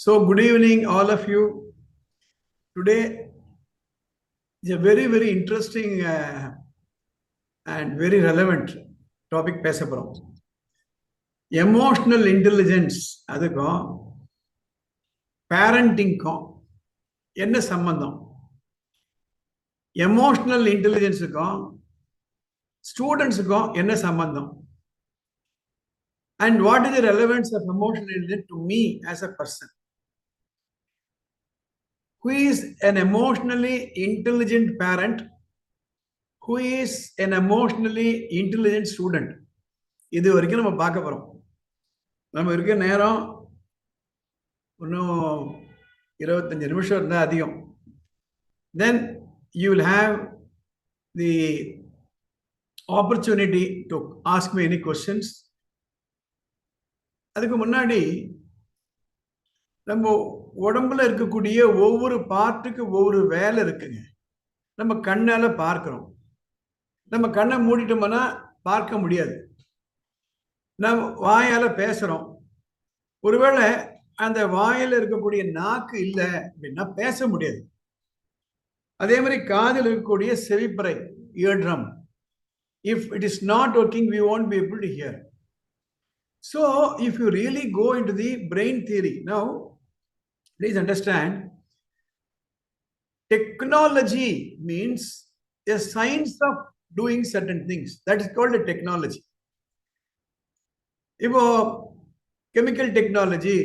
So, good evening, all of you. Today is a very, very interesting and very relevant topic. பேச போறோம். Emotional intelligence அதுக்கும் பேரண்டிங்க்கும் என்ன சம்பந்தம்? Emotional இன்டெலிஜென்ஸுக்கும் ஸ்டூடெண்ட்ஸுக்கும் என்ன சம்பந்தம்? And what is the relevance of emotional intelligence to me as a person? Who is an emotionally intelligent parent? Who is an emotionally intelligent student? இது வரைக்கும் நம்ம பார்க்க போறோம். நம்ம இருக்க நேரம் இன்னும் 25 நிமிஷம் இருந்தால் அதிகம். Then you will have the opportunity to ask me any questions. அதுக்கு முன்னாடி நம்ம உடம்புல இருக்கக்கூடிய ஒவ்வொரு பார்ட்டுக்கு ஒவ்வொரு வேலை இருக்குங்க. நம்ம கண்ணால பார்க்கிறோம். நம்ம கண்ணை மூடிட்டோம்னா பார்க்க முடியாது. நம்ம வாயால பேசுறோம். ஒருவேளை அந்த வாயில இருக்கக்கூடிய நாக்கு இல்லை அப்படின்னா பேச முடியாது. அதே மாதிரி காதில் இருக்கக்கூடிய செவிப்பறை eardrum, if it is not working, we won't be able to hear. So if you really go into the brain theory, now please understand, technology means a science of doing certain things. That is called a technology. இப்போ chemical technology,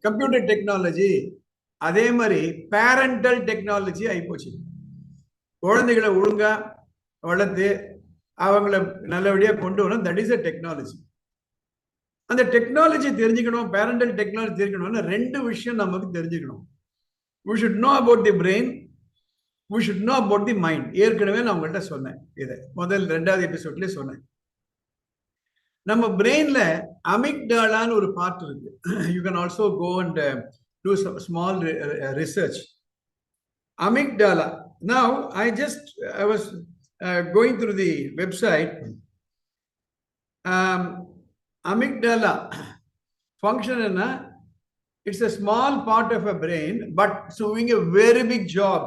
computer technology, அதே மாதிரி parental technology ஆகிப்போச்சு. குழந்தைகளை ஒழுங்கா வளர்த்து அவங்கள நல்லபடியாக கொண்டு வரணும். That is a technology. அந்த டெக்னாலஜி தெரிஞ்சுக்கணும், பேரண்டல் டெக்னாலஜி தெரிஞ்சுக்கணும்னா ரெண்டு விஷயம் நமக்கு தெரிஞ்சுக்கணும். we should know about the brain, we should know about the mind. ஏற்கனவே நான் உங்கள்கிட்ட சொன்னேன், இதை ரெண்டாவது எபிசோட்லேயே சொன்னேன். நம்ம பிரெயின்ல அமிக்டாலான்னு ஒரு பார்ட் இருக்கு. You can also go and do some small research. Amygdala. Now, I was going through the website. Amygdala function, it's a small part of a brain, but doing a very big job.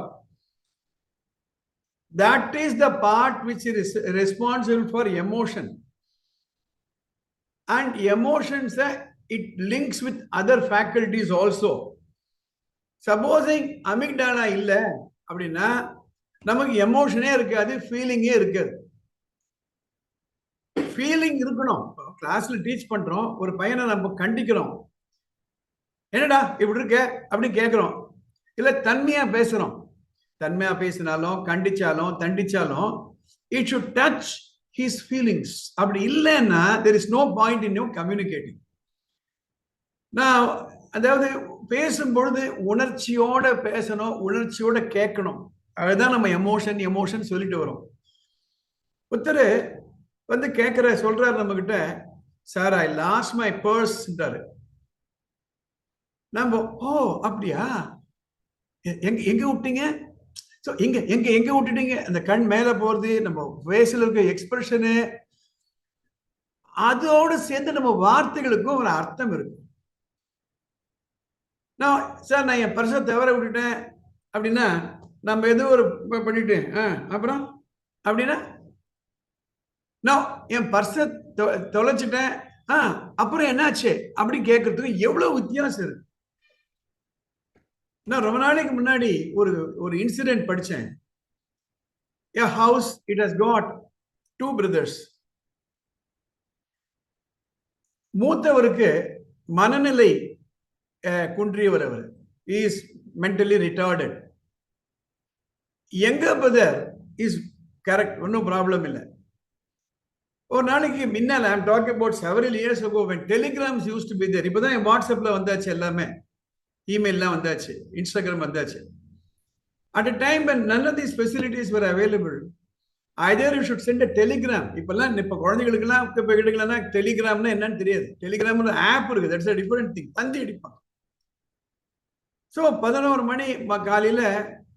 That is the part which is responsible for emotion. And emotions, it links with other faculties also. Supposing amygdala இல்ல அப்படின்னா நமக்கு எமோஷனே இருக்காது, ஃபீலிங்கே இருக்காது. Feeling இருக்கணும். கிளாஸ்ல teach பண்றோம், ஒரு பையனை நம்ம கண்டிக்கிறோம், என்னடா இப்படி இருக்க அப்படின்னு கேட்கிறோம், இல்ல தன்மையா பேசுறோம். தன்மையா பேசினாலும் கண்டிச்சாலும் தண்டிச்சாலும் it should touch his feelings. அப்படி இல்லைன்னா there is no point in you communicating. நான் அதாவது பேசும்பொழுது உணர்ச்சியோட பேசணும், உணர்ச்சியோட கேட்கணும். அதுதான் நம்ம எமோஷன் சொல்லிட்டு வரோம். ஒருத்தர் வந்து சொல்றாரு நம்ம கிட்ட, சார் ஐ லாஸ்ட் மை பர்ஸ்ன்றாரு. நம்ம ஓ அப்படியா, எங்க விட்டீங்க, ஸோ எங்க விட்டுட்டீங்க, அந்த கண் மேல போறது, நம்ம ஃபேஸ்ல இருக்க எக்ஸ்பிரஷனு, அதோடு சேர்ந்து நம்ம வார்த்தைகளுக்கும் ஒரு அர்த்தம் இருக்கு. சார் நான் என் பர்ஸை தவற விட்டுட்டேன் அப்படின்னா நம்ம ஏதோ ஒரு பண்ணிட்டு அப்புறம் அப்படின்னா நான் என் பர்ஸை தொலைச்சிட்டேன் அப்புறம் என்னாச்சு அப்படி கேட்கறதுக்கு எவ்வளவு வித்தியாசம் இருக்கு. நான் ரொம்ப நாளைக்கு முன்னாடி ஒரு இன்சிடென்ட் படிச்சேன். A house, it has got two brothers. மூத்தவருக்கு மனநிலை குன்றியவர், அவர் is mentally retarded. younger brother is correct, ஒன்றும் ப்ராப்ளம் இல்லை. ஒரு நாளைக்கு முன்னால், I am talking about several years ago when telegrams used to be there. இப்போதான் என் வாட்ஸ்அப்ல வந்தாச்சு, எல்லாமே இமெயில்லாம் வந்தாச்சு, இன்ஸ்டாகிராம் வந்தாச்சு. At a time when none of these facilities were available, either you should send a telegram. இப்பெல்லாம் இப்போ குழந்தைகளுக்கெல்லாம் கேட்கலாம் டெலிகிராம்னா என்னன்னு தெரியாது. டெலிகிராம்னு ஆப் இருக்கு, தட்ஸ் a different thing. தந்தி அடிப்பாங்க. ஸோ 11 மணி காலையில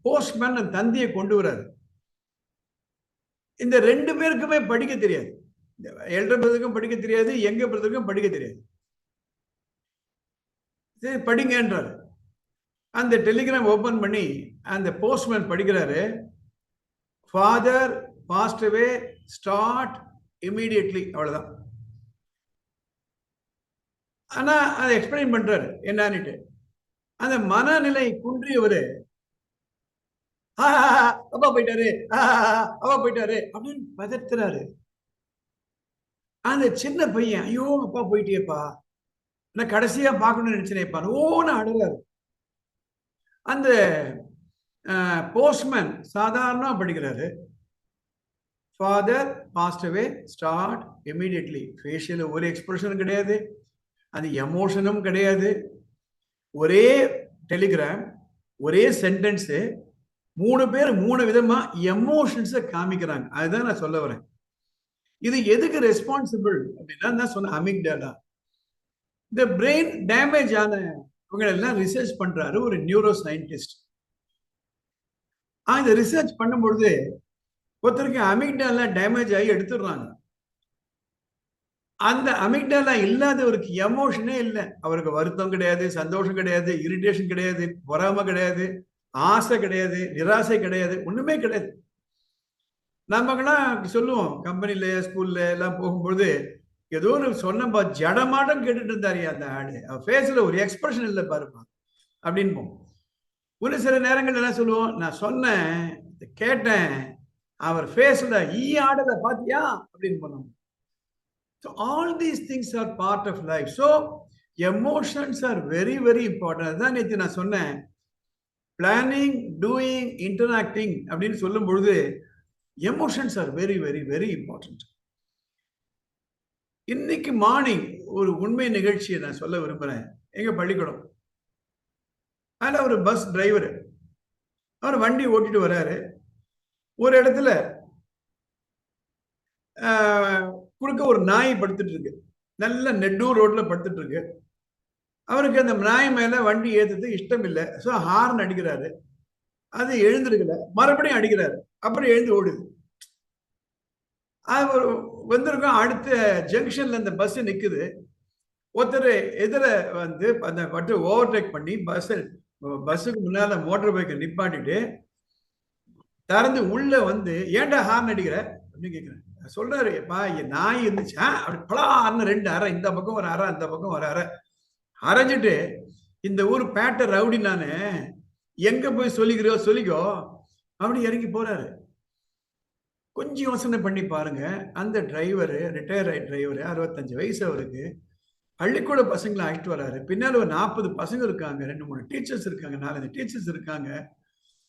போஸ்ட்மேன் அந்த தந்தியை கொண்டு வராரு. இந்த ரெண்டு பேருக்குமே படிக்க தெரியாது. எல்டர் பிரதருக்கும் படிக்க தெரியாது, எங்க பிரதருக்கும் படிக்க தெரியாது. சரி படிங்கன்றாரு. அந்த டெலிகிராம் ஓபன் பண்ணி அந்த போஸ்ட்மேன் படிக்கிறாரு, ஃபாதர் பாஸ்ட் அவே, ஸ்டார்ட் இமீடியட்லி. அவ்வளவுதான். ஆனா அதை எக்ஸ்பிளைன் பண்றாரு என்னன்னுட்டு. அந்த மனநிலை குன்றியவரு அப்பா போயிட்டாரு, அப்பா போயிட்டாரு அப்படின்னு பதத்துறாரு. அந்த சின்ன பையன், ஐயோ அப்பா போயிட்டேப்பா, நான் கடைசியா பார்க்கணும்னு நினைச்சேனேப்பா, ஓன்னு அழுறாரு. அந்த போஸ்ட்மேன் சாதாரணமா படிக்கிறாரு, ஃபாதர் பாஸ்ட் அவே, ஸ்டார்ட் இமீடியட்லி. ஃபேஷியல் ஒரு எக்ஸ்பிரஷனும் கிடையாது, அது எமோஷனும் கிடையாது. ஒரே டெலிகிராம், ஒரே சென்டென்ஸ், 3 பேர் 3 விதமா எமோஷன்ஸை காமிக்கிறாங்க. அதுதான் நான் சொல்ல வரேன். இது எதுக்கு ரெஸ்பான்சிபிள் அப்படின்னா, நான் சொன்ன அமிக்டாலா. இந்த பிரெயின் டேமேஜ் ஆன இவங்க எல்லாம் ரிசர்ச் பண்றாரு ஒரு நியூரோ சயின்டிஸ்ட். இந்த ரிசர்ச் பண்ணும்பொழுது ஒருத்தருக்கு அமிக்டாலா டேமேஜ் ஆகி எடுத்துடுறாங்க. அந்த அமிக்டாலா இல்லாதவருக்கு எமோஷனே இல்லை. அவருக்கு வருத்தம் கிடையாது, சந்தோஷம் கிடையாது, இரிட்டேஷன் கிடையாது, பொறாமை கிடையாது, ஆசை கிடையாது, நிராசை கிடையாது, ஒண்ணுமே கிடையாது. நமக்கெல்லாம் சொல்லுவோம், கம்பெனில ஸ்கூல்ல எல்லாம் போகும்போது, ஏதோ ஒரு சொன்னப்பா ஜடமாட்டம் கேட்டுட்டு இருந்தாரு அந்த ஆளு, ஃபேஸ்ல ஒரு எக்ஸ்பிரஷன் இல்லை பாருப்பா அப்படின்னு. ஒரு சில நேரங்கள் என்ன சொல்லுவோம், நான் சொன்னேன் கேட்டேன், அவர் ஃபேஸ்ல ஆடலை பாத்தியா அப்படின்னு பண்ணுவோம். So all these things are part of life. So emotions are very very important. அதான் நேத்து நான் சொன்னேன், பிளானிங், டூயிங், இன்டராக்டிங் அப்படின்னு சொல்லும் பொழுது emotions are very very very important. இன்னைக்கு மார்னிங் ஒரு உண்மை நிகழ்ச்சியை நான் சொல்ல விரும்புறேன். எங்க பள்ளிக்கூடம், அதில் ஒரு பஸ் டிரைவர், அவர் வண்டி ஓட்டிட்டு வர்றாரு. ஒரு இடத்துல குறுக்க ஒரு நாய் படுத்துட்டு இருக்கு, நல்ல நெட்டூர் ரோட்ல படுத்துட்டு இருக்கு. அவருக்கு அந்த நாய் மேல வண்டி ஏத்துறது இஷ்டம் இல்லை. ஸோ ஹார்ன் அடிக்கிறாரு, அது எழுந்திருக்கல, மறுபடியும் அடிக்கிறாரு, அப்புறம் எழுந்து ஓடுது. அவர் வந்திருக்கோம், அடுத்த ஜங்ஷன்ல அந்த பஸ் நிக்குது. ஒருத்தர் எதிர வந்து அந்த பட்டு ஓவர்டேக் பண்ணி பஸ்ஸுக்கு முன்னால மோட்டார் பைக்கை நிப்பாட்டிட்டு திறந்து உள்ள வந்து, ஏன்டா ஹார்ன் அடிக்கிற அப்படின்னு கேட்கிறேன். சொல்றாரு, நாய் இருந்துச்சு, அப்படி பலான்னு 2 அறை, இந்த பக்கம் ஒரு அறை, அந்த பக்கம் ஒரு அறை அரைஞ்சிட்டு, இந்த ஊர் பேட்டை ரவுடி நானு, எங்க போய் சொல்லிக்கோ அப்படி இறங்கி போறாரு. கொஞ்சம் யோசனை பண்ணி பாருங்க, அந்த டிரைவர், ரிட்டையர் ஆயிட்ட டிரைவர், 65 வயசு அவருக்கு, பள்ளிக்கூட பசங்களை அழைச்சிட்டு வர்றாரு. பின்னால ஒரு 40 பசங்க இருக்காங்க, 2-3 டீச்சர்ஸ் இருக்காங்க, 4-5 டீச்சர்ஸ் இருக்காங்க.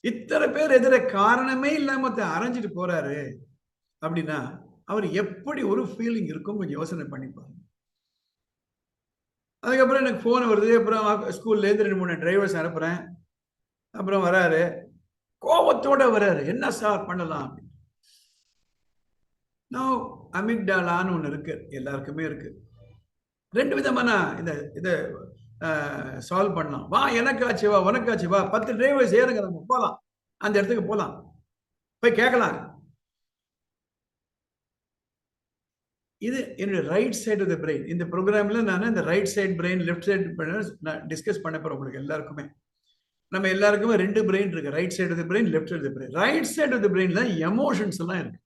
இத்தனை பேர் எதிர காரணமே இல்லாம அரைஞ்சிட்டு போறாரு அப்படின்னா அவர் எப்படி ஒரு ஃபீலிங் இருக்கும் கொஞ்சம் யோசனை பண்ணி பாருங்க. அதுக்கப்புறம் எனக்கு போன் வருது. அப்புறம் ஸ்கூல்ல இருந்து 2-3 டிரைவர்ஸ் அனுப்புறேன். அப்புறம் வராரு, கோபத்தோட வராரு, என்ன சார் பண்ணலாம் அப்படின்னு. அமிக்டாலான்னு ஒண்ணு இருக்கு, எல்லாருக்குமே இருக்கு. 2 விதமான இதை சால்வ் பண்ணலாம். வா, எனக்காச்சு வா, உனக்காச்சு வா, 10 டிரைவர்ஸ் ஏறுங்க, நம்ம போலாம், அந்த இடத்துக்கு போலாம், போய் கேட்கலாம். இது என்னுடைய right side of the brain. இந்த ப்ரோக்ராம்ல நான் இந்த right side brain, left side brain நான் டிஸ்கஸ் பண்ண போறேன் உங்களுக்கு எல்லாருக்குமே. நம்ம எல்லாருக்குமே 2 பிரெயின் இருக்கு, right side of the brain, left side of the brain. Right side of the பிரெயின்ல எமோஷன்ஸ் எல்லாம் இருக்கு.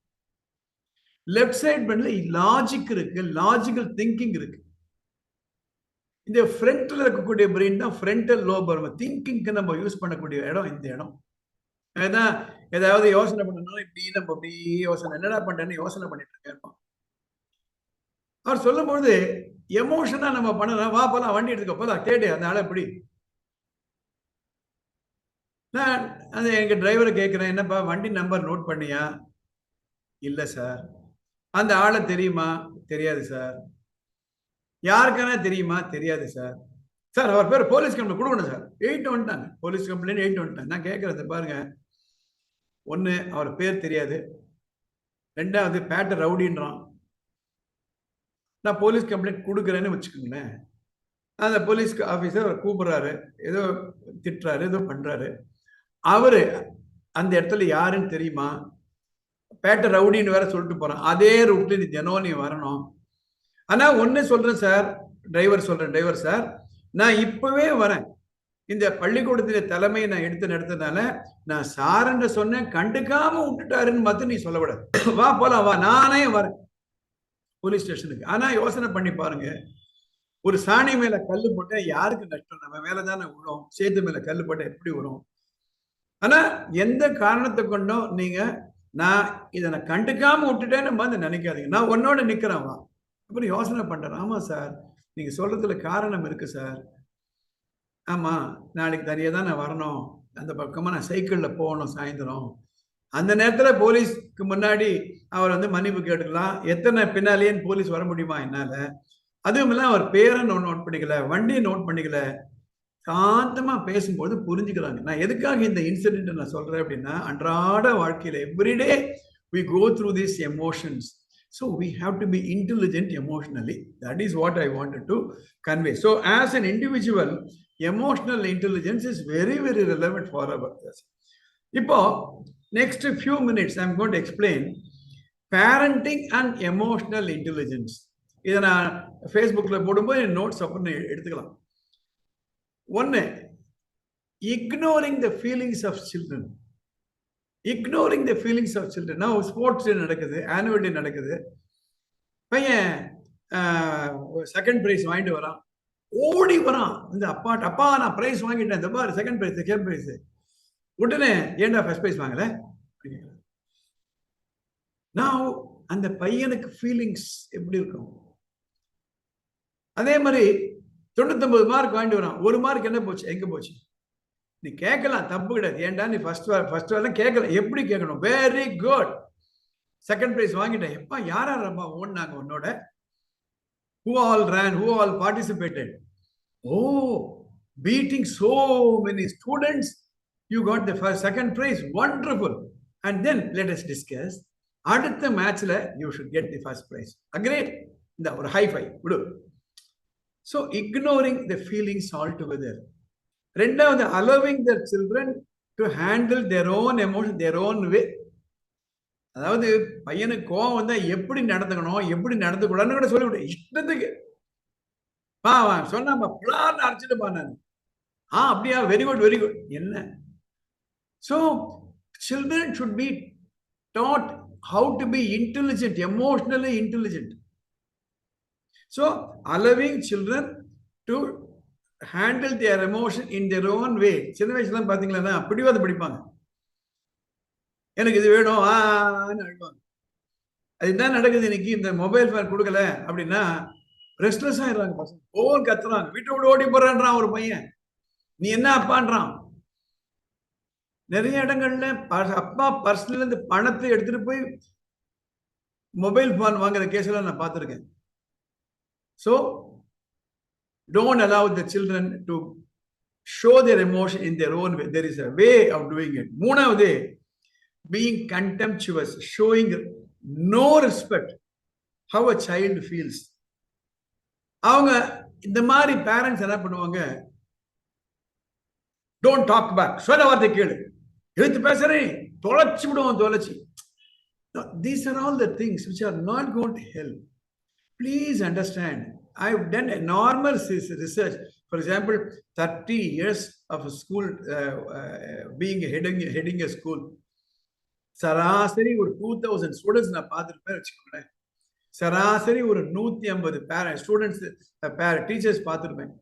லெஃப்ட் சைடு பிரெயின்ல லாஜிக் இருக்கு, லாஜிக்கல் திங்கிங் இருக்கு. இந்த ஃப்ரண்ட்ல இருக்கக்கூடிய பிரெயின் தான் ஃப்ரண்டல் லோப். திங்கிங்க்கு நம்ம யூஸ் பண்ணக்கூடிய இடம் இந்த இடம். அதான் ஏதாவது யோசனை பண்ணணும், இப்படி நம்ம இப்படி யோசனை, என்னடா பண்றேன்னு யோசனை பண்ணிட்டு இருக்கேன். அவர் சொல்லும் பொழுது எமோஷனா நம்ம பண்ணலாம், வா போலாம், வண்டி எடுத்துக்க போலாம், கேட்டு அந்த ஆளை எப்படி. நான் அந்த எங்க டிரைவரை கேட்கிறேன், என்னப்பா வண்டி நம்பர் நோட் பண்ணியா? இல்ல சார். அந்த ஆளை தெரியுமா? தெரியாது சார். யாருக்கான தெரியுமா? தெரியாது சார். சார் அவர் பேர் போலீஸ் கம்ப்ளைண்ட் கொடுக்கணும் சார். 8 வந்துட்டாங்க, போலீஸ் கம்ப்ளைண்ட் 8 வந்துட்டாங்க. நான் கேட்கறது பாருங்க, ஒண்ணு அவர் பேர் தெரியாது, 2வது பேட்டை ரவுடின்றான். நான் போலீஸ் கம்ப்ளைண்ட் கொடுக்குறேன்னு வச்சுக்கோங்களேன். அந்த போலீஸ் ஆபீசர் அவர் கூப்பிடுறாரு, ஏதோ திட்டுறாரு, ஏதோ பண்றாரு. அவரு அந்த இடத்துல யாருன்னு தெரியுமா? பேட்டை ரவுடின்னு வேற சொல்லிட்டு போறான். அதே ரூட்ல நீ தினம் நீ வரணும். ஆனா ஒண்ணு சொல்றேன் சார், டிரைவர் சார், நான் இப்பவே வரேன். இந்த பள்ளிக்கூடத்தில தலைமையை நான் எடுத்து நடத்தனால நான் சாருன்னு சொன்னேன், கண்டுக்காம விட்டுட்டாருன்னு மட்டும் நீ சொல்லக்கூடாது. வா போலாம், வா, நானே வரேன் போலீஸ் ஸ்டேஷனுக்கு. ஆனா யோசனை பண்ணி பாருங்க, ஒரு சாணி மேல கல்லு போட்டா யாருக்கு நஷ்டம்? நம்ம மேலதானே விழும். சேத்து மேல கல்லு போட்டா எப்படி வரும்? ஆனா எந்த காரணத்தை கொண்டும் நீங்க நான் இதை நான் கண்டுக்காம விட்டுட்டேன்னு வந்து நினைக்காதீங்க. நான் உன்னோட நிக்கிறேன், வா. அப்புறம் யோசனை பண்றேன், ஆமா சார், நீங்க சொல்றதுல காரணம் இருக்கு சார். ஆமா, நாளைக்கு தனியா தான் நான் வரணும், அந்த பக்கமா நான் சைக்கிள்ல போகணும் சாயந்தரம். அந்த நேரத்துல போலீஸ்க்கு முன்னாடி அவர் வந்து மன்னிப்பு கேட்டுக்கலாம். எத்தனை பின்னாலேன்னு போலீஸ் வர முடியுமா என்னால? அதுவும் இல்ல, அவர் பேரை நோட் பண்ணிக்கல, வண்டியை நோட் பண்ணிக்கல. சாந்தமா பேசும்போது புரிஞ்சுக்கிறாங்க. நான் எதுக்காக இந்த இன்சிடென்ட் நான் சொல்றேன் அப்படின்னா, அன்றாட வாழ்க்கையில everyday we go through these emotions. So we have to be intelligent emotionally. That is what I wanted to convey. So as an individual, emotional intelligence is very, very relevant for our lives. இப்போ next few minutes I'm going to explain parenting and emotional intelligence. இதை நான் ஃபேஸ்புக்கில் போடும்போது notes அப்படின்னு எடுத்துக்கலாம். ஒன்று, ignoring the feelings of children. ignoring the feelings of children. Now sports நடக்குது, annual day நடக்குது, பையன் செகண்ட் ப்ரைஸ் வாங்கிட்டு வரான், ஓடி வரான், இந்த அப்பா நான் ப்ரைஸ் வாங்கிட்டேன், இந்த பாரு செகண்ட் ப்ரைஸ், செகண்ட் ப்ரைஸ். உடனே ஏன்டா ஃபர்ஸ்ட் ப்ரைஸ் வாங்கல? நான் அந்த பையனுக்கு ஃபீலிங்ஸ் எப்படி இருக்கும்? அதே மாதிரி 99 மார்க் வாங்கிட்டு வரான், ஒரு மார்க் என்ன போச்சு, எங்க போச்சு? நீ கேட்கலாம், தப்பு கிடையாது. ஏன்டா நீ ஃபர்ஸ்ட் வரலாம் கேட்கலாம். எப்படி கேட்கணும்? வெரி குட், செகண்ட் பிரைஸ் வாங்கிட்டேன். எப்பா யாரா ரப்பா ஓடுனாங்க உன்னோட? who all ran, who all participated? Oh, beating so many students, you got the first second prize. Wonderful. And then let us discuss, அடுத்த மேட்ச்ல you should get the first prize. Agreed? இந்த ஒரு high five விடு. So ignoring the feelings altogether. ரெண்டாவது, allowing their children to handle their own emotion, their own way. அதாவது பையனுக்கு கோவம் வந்தா எப்படி நடந்துக்கணும், எப்படி நடந்துக்கூடாதுன்னு கூட சொல்லிவிடு. இஷ்டத்துக்கு சொன்னா பிளான் அரைச்சிட்டுப்பா நான். அப்படியா, வெரி குட் வெரி குட். என்ன? So children should be taught how to be intelligent, emotionally intelligent. So allowing children to handle their emotion in their own way. சின்ன வயசுல பாத்தீங்களா பிடிவாத படிப்பாங்க, எனக்கு இது வேணும் அழுவாங்க. அது என்ன நடக்குது இன்னைக்கு? இந்த மொபைல் போன் கொடுக்கல அப்படின்னா ரெஸ்ட்லெஸ் ஆயிடுறாங்க பசங்க, போன் கத்துறாங்க, வீட்டை விட்டு ஓடி போறான்றான் ஒரு பையன். நீ என்ன அப்பான்றான்? நிறைய இடங்கள்ல அப்பா பர்சனல் இருந்து பணத்தை எடுத்துட்டு போய் மொபைல் போன் வாங்குற கேஸ் எல்லாம் நான் பார்த்திருக்கேன். So don't allow the children to show their emotion in their own way. There is a way of doing it. மூணாவது, being contemptuous, showing no respect, how a child feels. அவங்க இந்த மாதிரி parents என்ன பண்ணுவாங்க? don't talk back, சொல்ல வார்த்தை கேளு, எழுத்து பேசுறேன், தொலைச்சு விடுவோம், தொலைச்சி. These are all the things which are not going to help. Please understand, I've done enormous research. For example, 30 years of a school, being heading a school. சராசரி ஒரு 2000 ஸ்டூடெண்ட்ஸ் நான் பார்த்துருப்பேன் வச்சுக்கோங்களேன். சராசரி ஒரு 150 பேரண்ட் ஸ்டூடெண்ட்ஸ் டீச்சர்ஸ் பார்த்துருப்பேன்.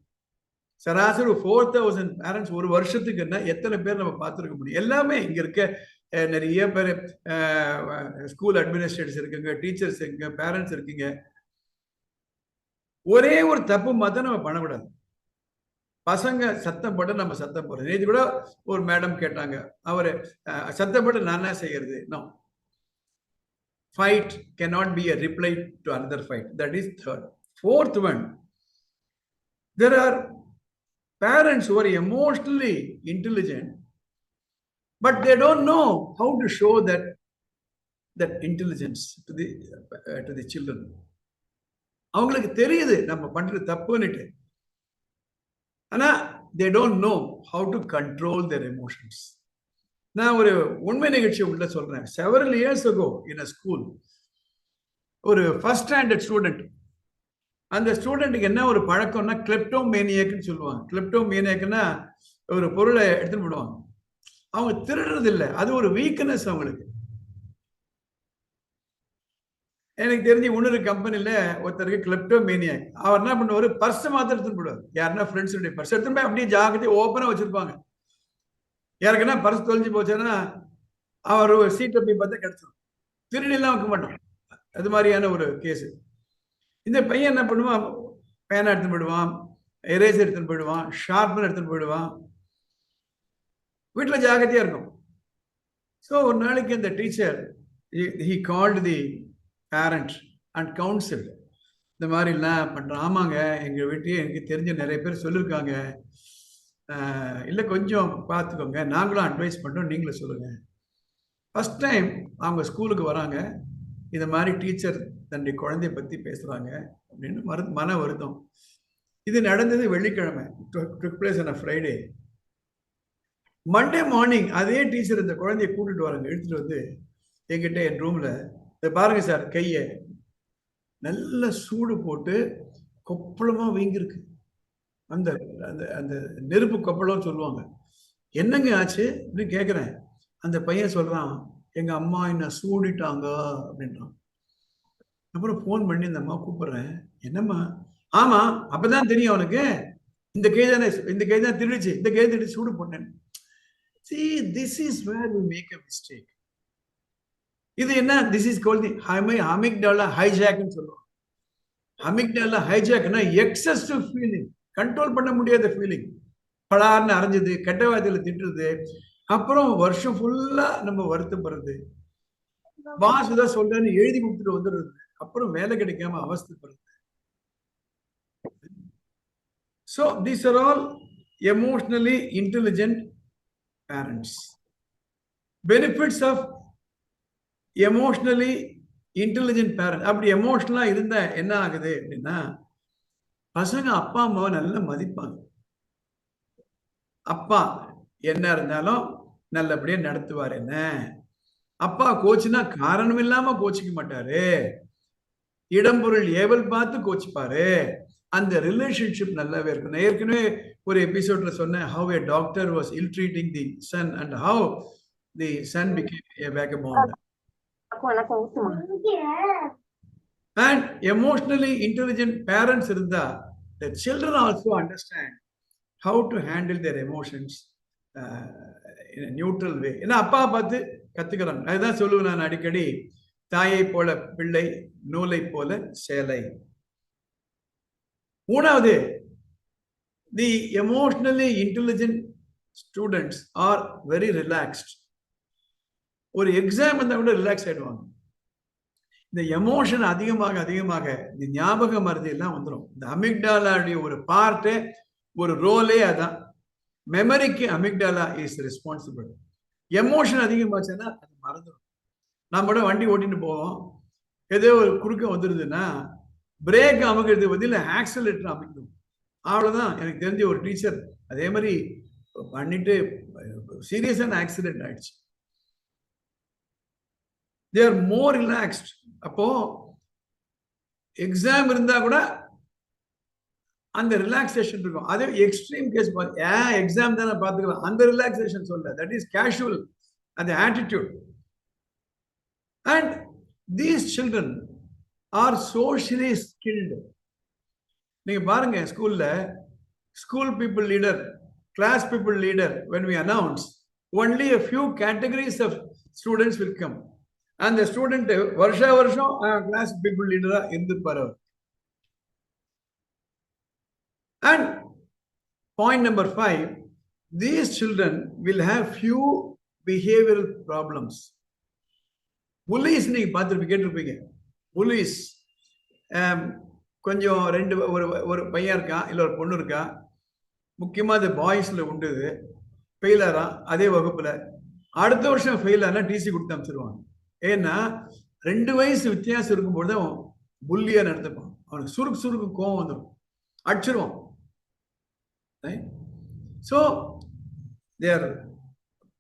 சராசரி 4000 parents ஒரு வருஷத்துக்குன்னா எத்தனை பேர் நம்ம பார்த்துருக்க முடியும்? எல்லாமே இங்க இருக்க நிறைய பேர் ஸ்கூல் அட்மினிஸ்ட்ரேட்டர்ஸ் இருக்குங்க, டீச்சர்ஸ் இருக்குங்க, பேரண்ட்ஸ் இருக்குங்க. ஒரே ஒரு தப்பு மாத்திரம் நம்ம பண்ணக்கூடாது. பசங்க சத்தம் போட்டு நம்ம சத்தம் போடுறது. நேற்று கூட ஒரு மேடம் கேட்டாங்க, அவரு சத்தம் போட்டு நான் என்ன செய்யறது? No, fight cannot be a reply to another fight. That is third. Fourth one, there are parents who are emotionally intelligent, but they don't know how to show that intelligence to the children. அவங்களுக்கு தெரியுது நம்ம பண்றது தப்புன்னுட்டு, ஆனா they don't know how to control their emotions. நான் ஒரு உண்மை நிகழ்ச்சி உள்ள சொல்றேன். several years ago in a school, ஒரு first standard student அந்த ஸ்டூடெண்ட்டுக்கு என்ன ஒரு பழக்கம்னா கிளெப்டோமேனியக்னு சொல்லுவாங்க. கிளெப்டோமேனியக்னா ஒரு பொருளை எடுத்துட்டு போடுவாங்க. அவங்க திருடுறது இல்லை, அது ஒரு வீக்னஸ் அவங்களுக்கு. எனக்கு தெரிஞ்சு இன்னொரு கம்பெனில ஒருத்தருக்கு கிளெப்டோமேனியக். அவர் என்ன பண்ணுவாரு, பர்ஸ் மாத்திரம் எடுத்துட்டு போடுவார். யாருன்னா ஃப்ரெண்ட்ஸுடைய பர்ஸ் எடுத்துட்டு போய் அப்படியே ஜாக்கிரதையா ஓப்பனா வச்சிருப்பாங்க. யாருக்குன்னா பர்ஸ் தொலைஞ்சு போச்சுன்னா அவர் ஒரு சீட்டை போய் பார்த்தா கிடைச்சிடும். திருடிலாம் வைக்க மாட்டோம். அது மாதிரியான ஒரு கேஸ். இந்த பையன் என்ன பண்ணுவான், பேனா எடுத்துட்டு போயிடுவான், எரேசர் எடுத்துட்டு போயிடுவான், ஷார்ப்னர் எடுத்துட்டு போயிடுவான். வீட்டில் ஜாகிரதையா இருக்கும். ஸோ ஒரு நாளைக்கு அந்த teacher he called the parent and council. இந்த மாதிரிலாம் பண்ணுறான். ஆமாங்க, எங்கள் வீட்டையே எனக்கு தெரிஞ்ச நிறைய பேர் சொல்லியிருக்காங்க, இல்லை கொஞ்சம் பார்த்துக்கோங்க, நாங்களும் அட்வைஸ் பண்ணுறோம், நீங்களும் சொல்லுங்கள். ஃபஸ்ட் டைம் அவங்க ஸ்கூலுக்கு வராங்க, இந்த மாதிரி டீச்சர் தன்னுடைய குழந்தைய பற்றி பேசுகிறாங்க அப்படின்னு மன வருத்தம். இது நடந்தது வெள்ளிக்கிழமை, took place on Friday. Monday morning அதே டீச்சர் இந்த குழந்தைய கூட்டிட்டு வராங்க, எடுத்துட்டு வந்து என்கிட்ட என் ரூம்ல, இதை பாருங்க சார், கையை நல்ல சூடு போட்டு கொப்பளமா வீங்கிருக்கு. அந்த அந்த அந்த நெருப்பு கொப்பளம் சொல்லுவாங்க. என்னங்க ஆச்சு அப்படின்னு கேட்குறேன். அந்த பையன் சொல்றான், எங்க அம்மா என்ன சூடிட்டாங்க அப்படின்றான். அப்புறம் ஃபோன் பண்ணி இந்த அம்மா கூப்பிடுறேன். என்னம்மா? ஆமா, அப்பதான் தெரியும் அவனுக்கு, இந்த கை தானே, இந்த கை தான் திருடிச்சு, இந்த கை திருடி சூடு போட்டேன். See, this is where we make a mistake. இது என்ன? This is called the amygdala hijack ன்னு சொல்லுவோம். amygdala hijackனா excessive feeling, கண்ட்ரோல் பண்ண முடியாத ஃபீலிங். பலார்னு அரைஞ்சது, கெட்ட வார்த்தையில திட்டுறது, அப்புறம் வருஷம் ஃபுல்லா நம்ம வருத்தப்படுறது, பாஸ் தான் சொல்றேன்னு எழுதி கொடுத்துட்டு வந்துடுறது, அப்புறம் வேலை கிடைக்காம அவஸ்தைப்படுறது. So these are all emotionally intelligent parents. Benefits of emotionally intelligent parent. அப்படி எமோஷனலா இருந்தா என்ன ஆகுது அப்படின்னா, பசங்க அப்பா அம்மாவை நல்லா மதிப்பாங்க. அப்பா என்ன இருந்தாலும் நல்லபடியா நடத்துவார். என்ன அப்பா கோச்சுனா காரணம் இல்லாம கோச்சிக்க மாட்டாரு, இடம்பொருள் ஏவல் பார்த்து கோச்சிப்பாரு. அந்த ரிலேஷன்ஷிப் நல்லாவே இருக்கும். நான் ஏற்கனவே ஒரு எபிசோட்ல சொன்னேன், how a doctor was ill treating the son and how the son became a vagabond. And emotionally intelligent parents இருந்தா, the children also understand how to handle their emotions in a neutral way. ஏன்னா அப்பா பார்த்து கத்துக்கிறாங்க. அதுதான் சொல்லுவேன் நான் அடிக்கடி, தாயை போல பிள்ளை, நூலை போல சேலை. மூணாவது, the emotionally intelligent students are very relaxed. ஒரு எக்ஸாம் வந்தா கூட ரிலாக்ஸ் ஆயிடுவாங்க. இந்த எமோஷன் அதிகமாக அதிகமாக இந்த ஞாபக மறதி எல்லாம் வந்துடும். இந்த அமிக்டாலாவுடைய ஒரு பார்ட்டு, ஒரு ரோலே அதான். மெமரிக்கு அமிக்டாலா இஸ் ரெஸ்பான்சிபிள். எமோஷன் அதிகமாச்சுன்னா அது மறந்துடும். நம்ம கூட வண்டி ஓட்டிட்டு போவோம், ஏதோ ஒரு குறுக்க வந்துடுதுன்னா பிரேக் அமுக்கிறது பதில் ஆக்சலேட்டர் அமைக்கணும். அவ்வளவுதான். எனக்கு தெரிஞ்ச ஒரு டீச்சர் அதே மாதிரி பண்ணிட்டு சீரியஸான ஆக்சிடென்ட் ஆயிடுச்சு. they are more relaxed. அப்போ எக்ஸாம் இருந்தா கூட அந்த ரிலாக்ஸேஷன் இருக்கும். அதே எக்ஸ்ட்ரீம் கேஸ் எக்ஸாம் தானே பார்த்துக்கலாம், அந்த ரிலாக்ஸேஷன் சொல்ல, தட் இஸ் கேஷுவல், அந்த attitude. And these children are socially skilled. நீங்க பாருங்க, ஸ்கூல்ல school people leader, class people leader, when we announce, only a few categories of students will come. அந்த student வருஷா வருஷம் கிளாஸ் பீப்புள் லீடரா இருந்துப்பாரு. And point number 5, these children will have few behavioral problems. Bullies நீங்க பார்த்துருப்பீங்க, கேட்டிருப்பீங்க. Police கொஞ்சம் ஒரு பையன் இருக்கான், இல்லை ஒரு பொண்ணு இருக்கா, முக்கியமாக அது பாய்ஸில் உண்டு, ஃபெயில் ஆகிறான் அதே வகுப்பில், அடுத்த வருஷம் ஃபெயில் ஆனால் டிசி கொடுத்து அனுப்பிச்சிருவாங்க. ஏன்னா 2 வயசு வித்தியாசம் இருக்கும்போது அவன் புல்லியா நடந்துப்பான். அவனுக்கு சுருக்கு கோவம் வந்துடும், அடிச்சிருவான். ஸோ தேர்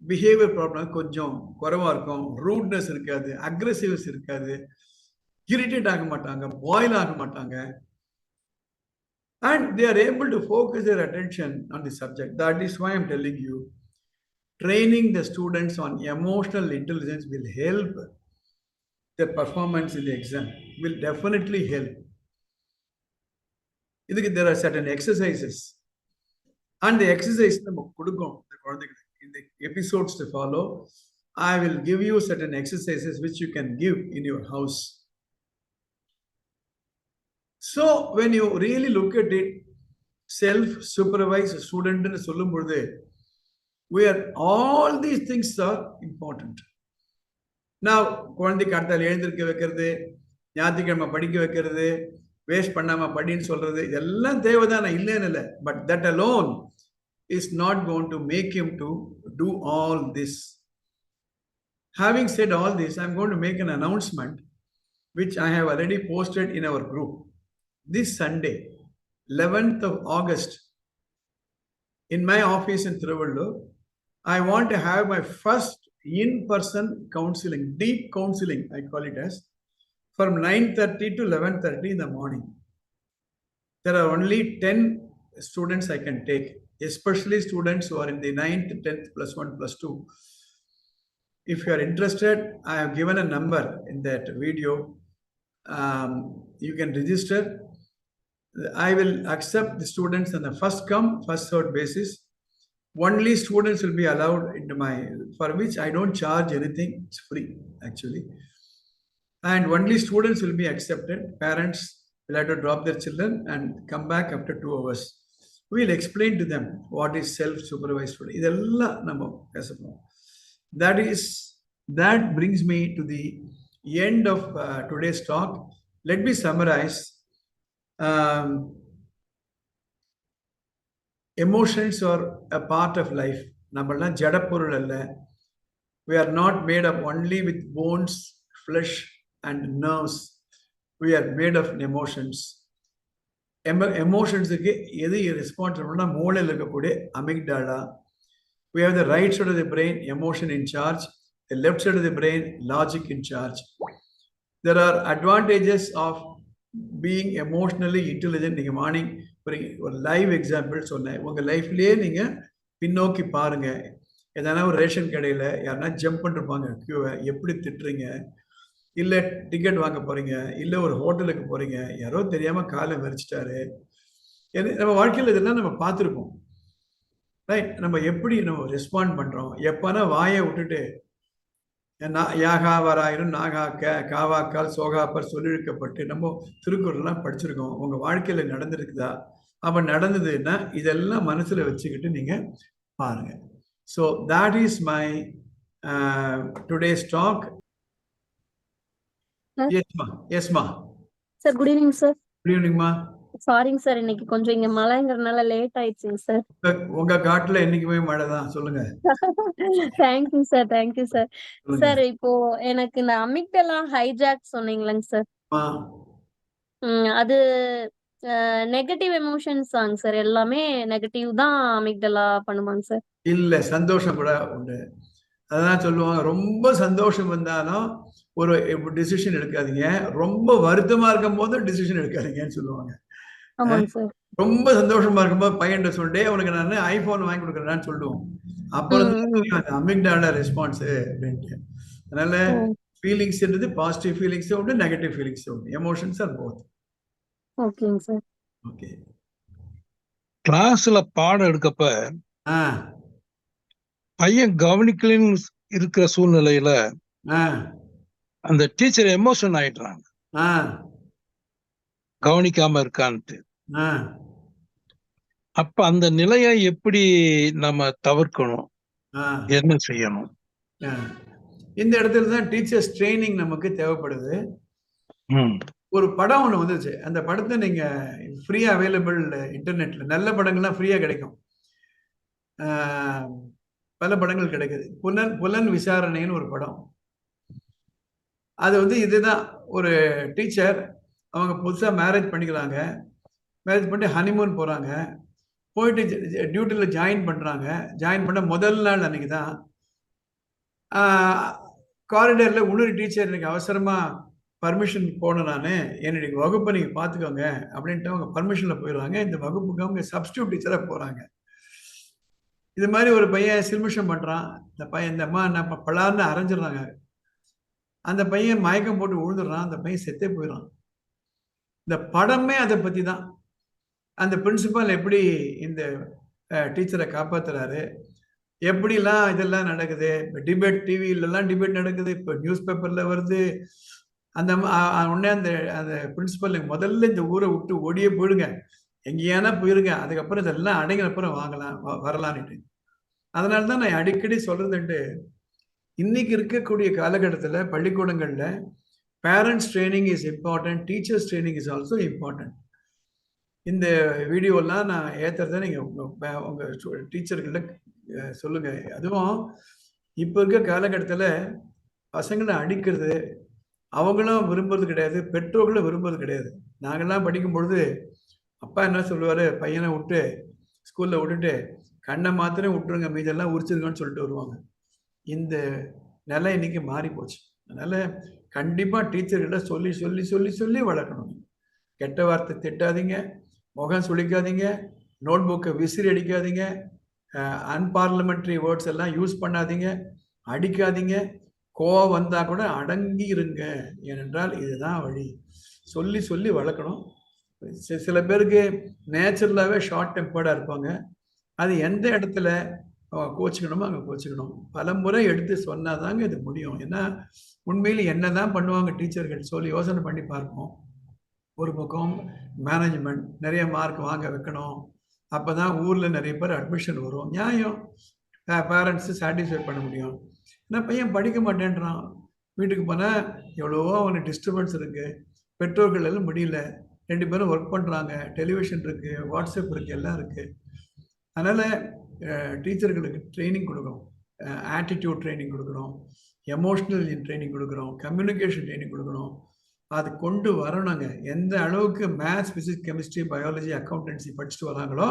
பிஹேவியர் ப்ராப்ளம் கொஞ்சம் குறைவா இருக்கும். ரூட்னஸ் இருக்காது, அக்ரெசிவ்னஸ் இருக்காது, இரிட்டேட் ஆக மாட்டாங்க, பாயில் ஆக மாட்டாங்க. and they are able to focus their attention on the subject. That is why I'm telling you, training the students on emotional intelligence will help their performance in the exam, will definitely help. There are certain exercises, and the exercise in the episodes to follow, I will give you certain exercises which you can give in your house. So when you really look at it, self-supervised student in sollum பொழுது, where all these things are important. Now குழந்தை காத்தால எழுந்திருக்க வைக்கிறது, ஞாயிற்றுக்கிழமை படிக்க வைக்கிறது, waste பண்ணாம படின்னு சொல்றது, இதெல்லாம் தேவைதான், இல்லைன்னு இல்லை. But that alone is not going to make him to do all this. Having said all this, I'm going to make an announcement which I have already posted in our group. This Sunday, 11th of August, in my office in Thiruvallur, I want to have my first in-person counseling, deep counseling, I call it as, from 9:30 to 11:30 in the morning. There are only 10 students I can take, especially students who are in the 9th, 10th, +1, +2. If you are interested, I have given a number in that video. You can register. I will accept the students on a first come, first served basis. Only students will be allowed into for which I don't charge anything. It's free, actually. And only students will be accepted. Parents will have to drop their children and come back after 2 hours. We will explain to them what is self-supervised study. That brings me to the end of today's talk. Let me summarize. Emotions are a part of life. We are not made up only with bones, flesh, and nerves. We are made of emotions. Emotions responsible amygdala. We have the right side of the brain, emotion in charge. The left side of the brain, logic in charge. There are advantages of being emotionally intelligent. நீங்க morning ஒரு live example சொன்னேன். உங்க லைஃப்லயே நீங்க பின்னோக்கி பாருங்க. ஏதானா ஒரு ration கடையில யாருன்னா ஜம்ப் பண்ணிருப்பாங்க கியூவை, எப்படி திட்டுறீங்க? இல்ல டிக்கெட் வாங்க போறீங்க, இல்ல ஒரு ஹோட்டலுக்கு போறீங்க, யாரோ தெரியாம காலை வெறிச்சிட்டாரு. நம்ம வாழ்க்கையில் இதெல்லாம் நம்ம பார்த்துருப்போம், ரைட்? நம்ம எப்படி நம்ம ரெஸ்பாண்ட் பண்றோம்? எப்பனா வாயை விட்டுட்டு யாகாவராயிரும் நாகாக்க காவாக்கால் சோகாப்பர் சொல்லிழுக்கப்பட்டு நம்ம திருக்குறள்லாம் படிச்சிருக்கோம். உங்க வாழ்க்கையில நடந்திருக்குதா? அப்ப நடந்ததுன்னா இதெல்லாம் மனசுல வச்சுக்கிட்டு நீங்க பாருங்க. So that is my today's talk. Yes ma. Sir, good evening sir. Good evening ma. சாரிங்க சார், இன்னைக்கு கொஞ்சம் இங்க மழைங்கிறதுனால லேட் ஆயிடுச்சுங்க சார். உங்க காட்டுல என்னைக்குமே மழை தான், சொல்லுங்க. Thank you sir, thank you sir. Sir, இப்போ எனக்கு இந்த அமிக்டலா ஹைஜாக் சொன்னீங்களேங்க சார், அது நெகட்டிவ் எமோஷன்ஸ் ஆங்க சார், எல்லாமே நெகட்டிவ் தான் அமிக்டலா பண்ணுவாங்க சார்? இல்ல, சந்தோஷம் கூட உண்டு. அதான் சொல்லுவாங்க, ரொம்ப சந்தோஷம் வந்தாலும் ஒரு டிசிஷன் எடுக்காதீங்க, ரொம்ப வருத்தமா இருக்கும் போது டிசிஷன் எடுக்காதீங்கன்னு சொல்லுவாங்க. ரொம்ப சந்தோஷமா இருக்கும்போது பையன் சொல்லிட்டே உனக்கு நான் ஐபோன் வாங்கி கொடுக்குறேன்னு சொல்லுவோம். அப்புறம் அமிக்டாலா ரெஸ்பான்ஸ் அப்படின்ட்டு. அதனால ஃபீலிங்ஸ் பாசிட்டிவ் ஃபீலிங்ஸ் உண்டு, நெகட்டிவ் ஃபீலிங்ஸ் உண்டு. Emotions are both. ஓகேங்க சார். ஓகே. கிளாஸ்ல பாடம் எடுக்கப்ப பையன் கவனிக்கலன்னு இருக்கிற சூழ்நிலையில அந்த டீச்சர் எமோஷன் ஆயிடுறாங்க, கவனிக்காம இருக்கான்ட்டு. அப்ப அந்த நிலையை எப்படி நம்ம தவிர்க்கணும், என்ன செய்யணும்? இந்த இடத்துல தான் டீச்சர்ஸ் ட்ரைனிங் நமக்கு தேவைப்படுது. ஒரு படம் ஒண்ணு வந்துச்சு, அந்த படத்தை நீங்க ஃப்ரீயா அவைலபிள் இன்டர்நெட்ல, நல்ல படங்கள்லாம் ஃப்ரீயா கிடைக்கும், பல படங்கள் கிடைக்குது. புலன் விசாரணைன்னு ஒரு படம். அது இதுதான், ஒரு டீச்சர் அவங்க புதுசா மேரேஜ் பண்ணிக்கிறாங்க, மேரேஜ் பண்ணி ஹனிமூன் போறாங்க, போயிட்டு டியூட்டியில் ஜாயின் பண்றாங்க. ஜாயின் பண்ண முதல் நாள் அன்னைக்கு தான் காரிடர்ல இன்னொரு டீச்சர் எனக்கு அவசரமா பர்மிஷன் போனேன் நான், என்னுடைய வகுப்பை நீங்க பார்த்துக்கோங்க அப்படின்ட்டு அவங்க பர்மிஷன்ல போயிடுறாங்க. இந்த வகுப்புக்கு அவங்க சப்ஸ்டியூட் டீச்சரா போறாங்க. இது மாதிரி ஒரு பையன் சில்மிஷம் பண்றான். இந்த பையன் இந்த அம்மா என்ன பலார்னு அரைஞ்சிடுறாங்க. அந்த பையன் மயக்கம் போட்டு விழுந்துடுறான். அந்த பையன் செத்தே போயிடுறான். இந்த படமே அதை பத்தி தான். அந்த பிரின்சிபால் எப்படி இந்த டீச்சரை காப்பாத்துறாரு, எப்படிலாம் இதெல்லாம் நடக்குது. இப்போ டிபேட் டிவிலெல்லாம் டிபேட் நடக்குது, இப்போ நியூஸ் பேப்பர்ல வருது. அந்த உடனே அந்த அந்த பிரின்சிபல் முதல்ல இந்த ஊரை விட்டு ஓடியே போயிடுங்க, எங்கேயானா போயிருங்க, அதுக்கப்புறம் இதெல்லாம் அடங்கின அப்புறம் வாங்கலாம் வரலான்னுட்டு. அதனால தான் நான் அடிக்கடி சொல்றதுன்ட்டு, இன்னைக்கு இருக்கக்கூடிய காலகட்டத்தில் பள்ளிக்கூடங்கள்ல parents training is important, teachers training is also important. இந்த வீடியோலாம் நான் ஏற்றுறத நீங்கள் உங்கள் டீச்சர்கிட்ட சொல்லுங்க. அதுவும் இப்போ இருக்க காலகட்டத்தில் பசங்களை அடிக்கிறது அவங்களும் விரும்புறது கிடையாது, பெற்றோர்களும் விரும்புறது கிடையாது. நாங்கள்லாம் படிக்கும் பொழுது அப்பா என்ன சொல்லுவார், பையனை விட்டு ஸ்கூலில் விட்டுட்டு கண்ணை மாத்திரம் விட்டுருங்க, மீதெல்லாம் உரிச்சிருங்கன்னு சொல்லிட்டு வருவாங்க. இந்த நிலை இன்னைக்கு மாறி போச்சு. அதனால கண்டிப்பாக டீச்சர்கிட்ட சொல்லி சொல்லி சொல்லி சொல்லி வளர்க்கணும். கெட்ட வார்த்தை திட்டாதீங்க, முகம் சுளிக்காதீங்க, நோட் புக்கை விசிறி அடிக்காதீங்க, அன்பார்லிமெண்ட்ரி வேர்ட்ஸ் எல்லாம் யூஸ் பண்ணாதீங்க, அடிக்காதீங்க. கோவம் வந்தால் கூட அடங்கி இருங்க, ஏனென்றால் இதுதான் வழி. சொல்லி சொல்லி வளர்க்கணும். சில பேருக்கு நேச்சுரலாகவே ஷார்ட் டெம்பர்டாக இருப்பாங்க. அது எந்த இடத்துல கோச்சிக்கணுமோ அங்கே கோச்சிக்கணும். பல முறை எடுத்து சொன்னால் தாங்க இது முடியும். ஏன்னா உண்மையில் என்ன தான் பண்ணுவாங்க டீச்சர்கள் சொல்லி யோசனை பண்ணி பார்ப்போம். ஒரு பக்கம் மேனேஜ்மெண்ட் நிறைய மார்க் வாங்க வைக்கணும், அப்போ தான் ஊரில் நிறைய பேர் அட்மிஷன் வரும், நியாயம். பேரண்ட்ஸு சாட்டிஸ்ஃபை பண்ண முடியும். ஏன்னா பையன் படிக்க மாட்டேன்றான், வீட்டுக்கு போனால் எவ்வளவோ அவனுக்கு டிஸ்டர்பன்ஸ் இருக்குது, பெற்றோர்கள் எல்லாம் முடியல, 2 பேரும் ஒர்க் பண்ணுறாங்க, டெலிவிஷன் இருக்குது, வாட்ஸ்அப் இருக்குது, எல்லாம் இருக்குது. அதனால் டீச்சர்களுக்கு ட்ரைனிங் கொடுக்குறோம், ஆட்டிடியூட் ட்ரைனிங் கொடுக்குறோம், எமோஷ்னல் ட்ரைனிங் கொடுக்குறோம், கம்யூனிகேஷன் ட்ரைனிங் கொடுக்குறோம். அது கொண்டு வரணுங்க. எந்த அளவுக்கு maths, physics, chemistry, biology, accountancy படிச்சுட்டு வராங்களோ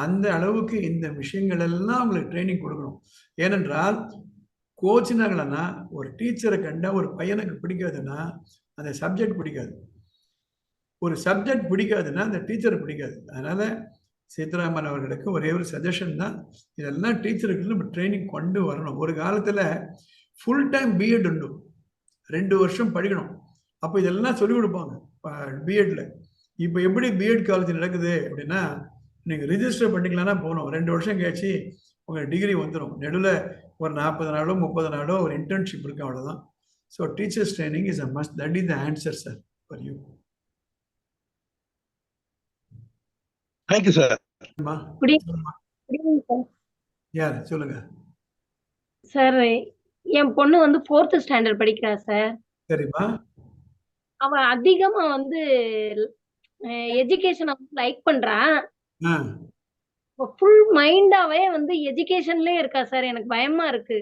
அந்த அளவுக்கு இந்த விஷயங்கள் எல்லாம் அவங்களுக்கு ட்ரைனிங் கொடுக்கணும். ஏனென்றால் கோச்சினாங்களன்னா ஒரு டீச்சரை கண்டா ஒரு பையனுக்கு பிடிக்காதுன்னா அந்த சப்ஜெக்ட் பிடிக்காது, ஒரு சப்ஜெக்ட் பிடிக்காதுன்னா அந்த டீச்சரை பிடிக்காது. அதனால சீதாராமன் அவர்களுக்கு ஒரே ஒரு சஜஷன் தான், இதெல்லாம் டீச்சருக்கு நம்ம ட்ரைனிங் கொண்டு வரணும். ஒரு காலத்தில் ஃபுல் டைம் பிஎட் உண்டு, 2 வருஷம் படிக்கணும், அப்போ இதெல்லாம் சொல்லிக் கொடுப்பாங்க பிஎட்ல. இப்போ எப்படி பிஎட் காலேஜ் நடக்குது அப்படின்னா, நீங்கள் ரிஜிஸ்டர் பண்ணிக்கலாம்னா போகணும், 2 வருஷம் கழிச்சு உங்கள் டிகிரி வந்துடும். நடுவில் ஒரு 40 நாளோ 30 நாளோ ஒரு இன்டர்ன்ஷிப் இருக்கு, அவ்வளோதான். So teachers training is a must. That is the answer sir for you. Thank you sir. யார் சொல்லுங்க சார். என் பொண்ணு வந்து 4th ஸ்டாண்டர்ட் படிக்கிறா சார். சரிம்மா. அவ அதிகமா வந்து எஜுகேஷன் லைக் பண்றா. ஃபுல் மைண்டாவே வந்து எஜுகேஷன்லயே இருக்கா சார். எனக்கு பயமா இருக்கு.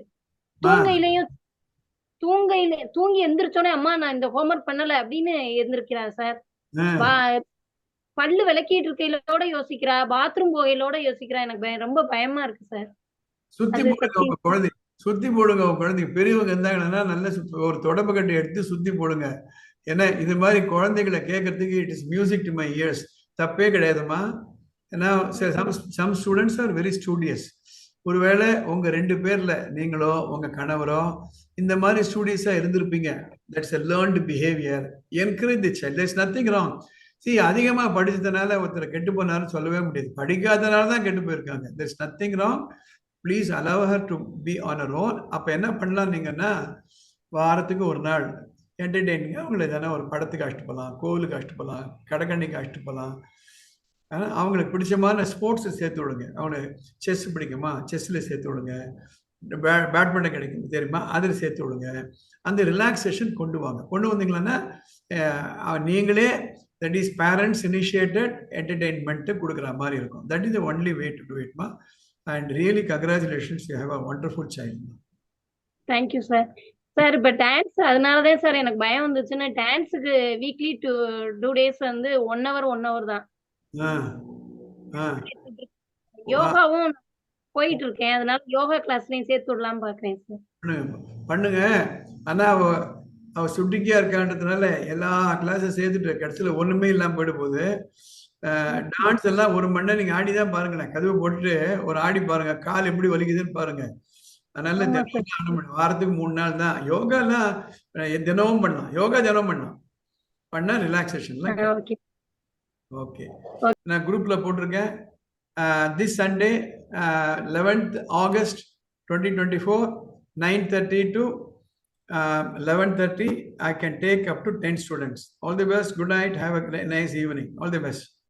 தூங்கி எந்திரிச்சோடனே அம்மா நான் இந்த ஹோம்ஒர்க் பண்ணல அப்படின்னு எந்திரிக்கிறா சார். பல்லு விளக்கிட்டு இருக்கையிலோட யோசிக்கிறா, பாத்ரூம் போகையிலோட யோசிக்கிறா. எனக்கு ரொம்ப பயமா இருக்கு சார். சுத்தி போடுங்க உங்க குழந்தை, சுத்தி போடுங்க உங்க குழந்தைங்க. பெரியவங்க இருந்தாங்கன்னா நல்ல ஒரு தொடப்பு கட்டை எடுத்து சுத்தி போடுங்க. ஏன்னா இது மாதிரி குழந்தைகளை கேட்கறதுக்கு it is music to my ears. தப்பே கிடையாதுமா. ஏன்னா some students are very studious. ஒருவேளை உங்க 2 பேர்ல நீங்களோ உங்க கணவரோ இந்த மாதிரி ஸ்டூடியஸா இருந்திருப்பீங்க. That's a learned behaviour. Encourage the child. There's nothing wrong. அதிகமா படிச்சதுனால ஒருத்தர் கெட்டு போனாருன்னு சொல்லவே முடியாது. படிக்காதனால தான் கெட்டு போயிருக்காங்க. There's nothing wrong. Please allow her to be on அர் ஓன். அப்போ என்ன பண்ணலாம் நீங்கன்னா, வாரத்துக்கு ஒரு நாள் என்டர்டெய்னிங்காக அவங்களை எதனா ஒரு படத்துக்கு அழைச்சிட்டு போகலாம், கோவிலுக்கு அழைச்சிட்டு போகலாம், கடைக்கண்ணிக்கு அழைச்சிட்டு போகலாம். ஆனால் அவங்களுக்கு பிடிச்சமான ஸ்போர்ட்ஸை சேர்த்து விடுங்க. அவங்களுக்கு செஸ் பிடிக்குமா, செஸ்ஸில் சேர்த்து விடுங்க. பேட்மிண்டன் கிடைக்கும் தெரியுமா, அதில் சேர்த்து விடுங்க. அந்த ரிலாக்ஸேஷன் கொண்டு வாங்க. கொண்டு வந்தீங்களன்னா நீங்களே that is parents initiated entertainment கொடுக்குற மாதிரி இருக்கும். That is the only way to do இட்மா. And really congratulations, you have a wonderful child. Thank you sir. Sir இப்போ டான்ஸ், அதனாலதான் சார் எனக்கு பயம் வந்துச்சுன்னா, டான்ஸுக்கு வீக்லி 2 days வந்து 1 hour தான். யோகாவும் போயிட்டு இருக்கேன், அதனால யோகா கிளாஸ்லயும் சேர்த்து விடலாம் பாக்குறேன் சார். பண்ணுங்க. ஆனா அவ சுட்டிக்கியா இருக்கான்றதுனால எல்லா கிளாஸும் சேர்த்துட்டு கடைசியில் ஒண்ணுமே இல்லாம போயிட போகுது. டான்ஸ் எல்லாம் 1 மணி நேரம் நீங்க ஆடிதான் பாருங்களேன். கதவு போட்டுட்டு ஒரு ஆடி பாருங்க, கால் எப்படி வலிக்குதுன்னு பாருங்க. அதனால ஆமா தினமும் ஆட முடியும். வாரத்துக்கு 3 நாள் தான். யோகாலாம் தினமும் பண்ணலாம். யோகா தினமும் பண்ணலாம். பண்ணா ரிலாக்ஸேஷன்ல ஓகே ஓகே. நான் குரூப்ல போட்டிருக்கேன். This Sunday 11th August 2024 9:30 to 11:30 I can take up to 10 students. All the best. Good night. Have a nice evening. All the best.